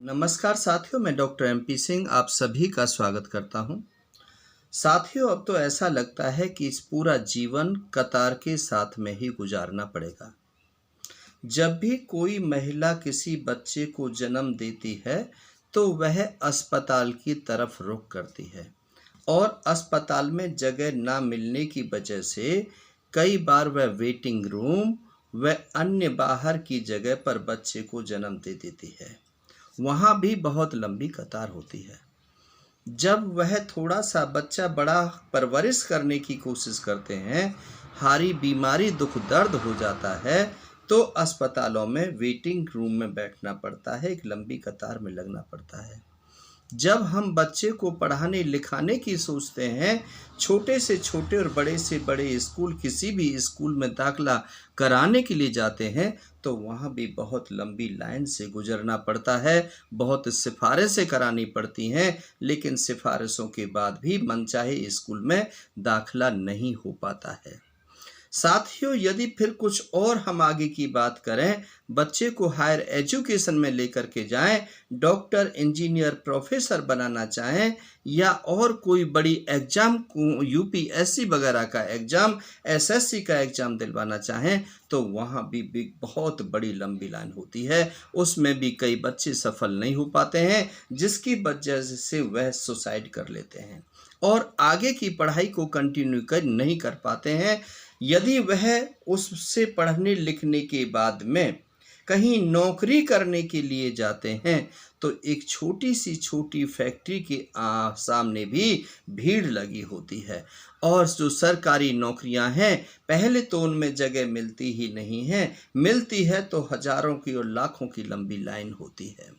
नमस्कार साथियों, मैं डॉक्टर एमपी सिंह आप सभी का स्वागत करता हूं। साथियों, अब तो ऐसा लगता है कि इस पूरा जीवन कतार के साथ में ही गुजारना पड़ेगा। जब भी कोई महिला किसी बच्चे को जन्म देती है तो वह अस्पताल की तरफ रुख करती है और अस्पताल में जगह ना मिलने की वजह से कई बार वह वेटिंग रूम व अन्य बाहर की जगह पर बच्चे को जन्म दे देती है। वहाँ भी बहुत लंबी कतार होती है। जब वह थोड़ा सा बच्चा बड़ा परवरिश करने की कोशिश करते हैं, हारी बीमारी दुख दर्द हो जाता है, तो अस्पतालों में वेटिंग रूम में बैठना पड़ता है, एक लंबी कतार में लगना पड़ता है। जब हम बच्चे को पढ़ाने लिखाने की सोचते हैं, छोटे से छोटे और बड़े से बड़े स्कूल किसी भी स्कूल में दाखिला कराने के लिए जाते हैं तो वहाँ भी बहुत लंबी लाइन से गुजरना पड़ता है, बहुत सिफारिशें करानी पड़ती हैं, लेकिन सिफारिशों के बाद भी मनचाहे स्कूल में दाखिला नहीं हो पाता है। साथियों, यदि फिर कुछ और हम आगे की बात करें, बच्चे को हायर एजुकेशन में लेकर के जाएं, डॉक्टर, इंजीनियर, प्रोफेसर बनाना चाहें या और कोई बड़ी एग्जाम को यूपीएससी वगैरह का एग्जाम, एसएससी का एग्जाम दिलवाना चाहें तो वहाँ भी बहुत बड़ी लंबी लाइन होती है। उसमें भी कई बच्चे सफल नहीं हो पाते हैं, जिसकी वजह से वह सुसाइड कर लेते हैं और आगे की पढ़ाई को कंटिन्यू नहीं कर पाते हैं। यदि वह उससे पढ़ने लिखने के बाद में कहीं नौकरी करने के लिए जाते हैं तो एक छोटी सी छोटी फैक्ट्री के सामने भी भीड़ लगी होती है और जो सरकारी नौकरियां हैं पहले तो उनमें जगह मिलती ही नहीं है, मिलती है तो हजारों की और लाखों की लंबी लाइन होती है।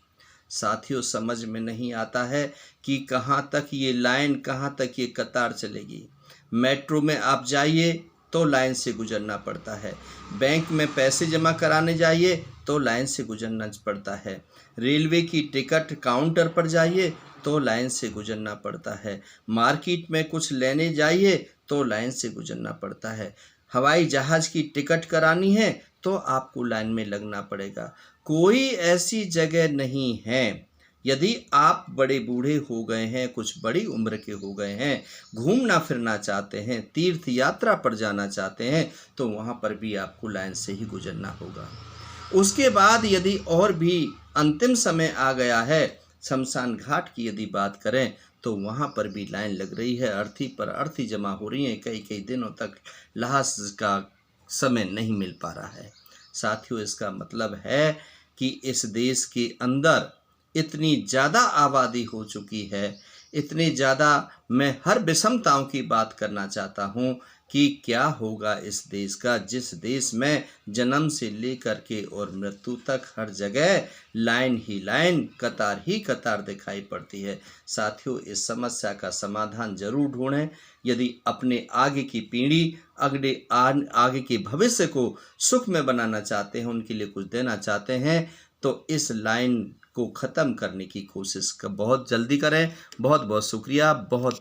साथियों, समझ में नहीं आता है कि कहाँ तक ये लाइन, कहाँ तक ये कतार चलेगी। मेट्रो में आप जाइए तो लाइन से गुजरना पड़ता है, बैंक में पैसे जमा कराने जाइए तो लाइन से गुजरना पड़ता है, रेलवे की टिकट काउंटर पर जाइए तो लाइन से गुजरना पड़ता है, मार्केट में कुछ लेने जाइए तो लाइन से गुजरना पड़ता है, हवाई जहाज़ की टिकट करानी है तो आपको लाइन में लगना पड़ेगा। कोई ऐसी जगह नहीं है। यदि आप बड़े बूढ़े हो गए हैं, कुछ बड़ी उम्र के हो गए हैं, घूमना फिरना चाहते हैं, तीर्थ यात्रा पर जाना चाहते हैं तो वहाँ पर भी आपको लाइन से ही गुजरना होगा। उसके बाद यदि और भी अंतिम समय आ गया है, शमशान घाट की यदि बात करें तो वहाँ पर भी लाइन लग रही है, अर्थी पर अर्थी जमा हो रही है, कई कई दिनों तक लाश का समय नहीं मिल पा रहा है। साथियों, इसका मतलब है कि इस देश के अंदर इतनी ज़्यादा आबादी हो चुकी है, इतनी ज़्यादा, मैं हर विषमताओं की बात करना चाहता हूँ कि क्या होगा इस देश का, जिस देश में जन्म से लेकर के और मृत्यु तक हर जगह लाइन ही लाइन, कतार ही कतार दिखाई पड़ती है। साथियों, इस समस्या का समाधान जरूर ढूंढें। यदि अपने आगे की पीढ़ी, आगे के भविष्य को सुख में बनाना चाहते हैं, उनके लिए कुछ देना चाहते हैं तो इस लाइन को ख़त्म करने की कोशिश बहुत जल्दी करें। बहुत बहुत शुक्रिया। बहुत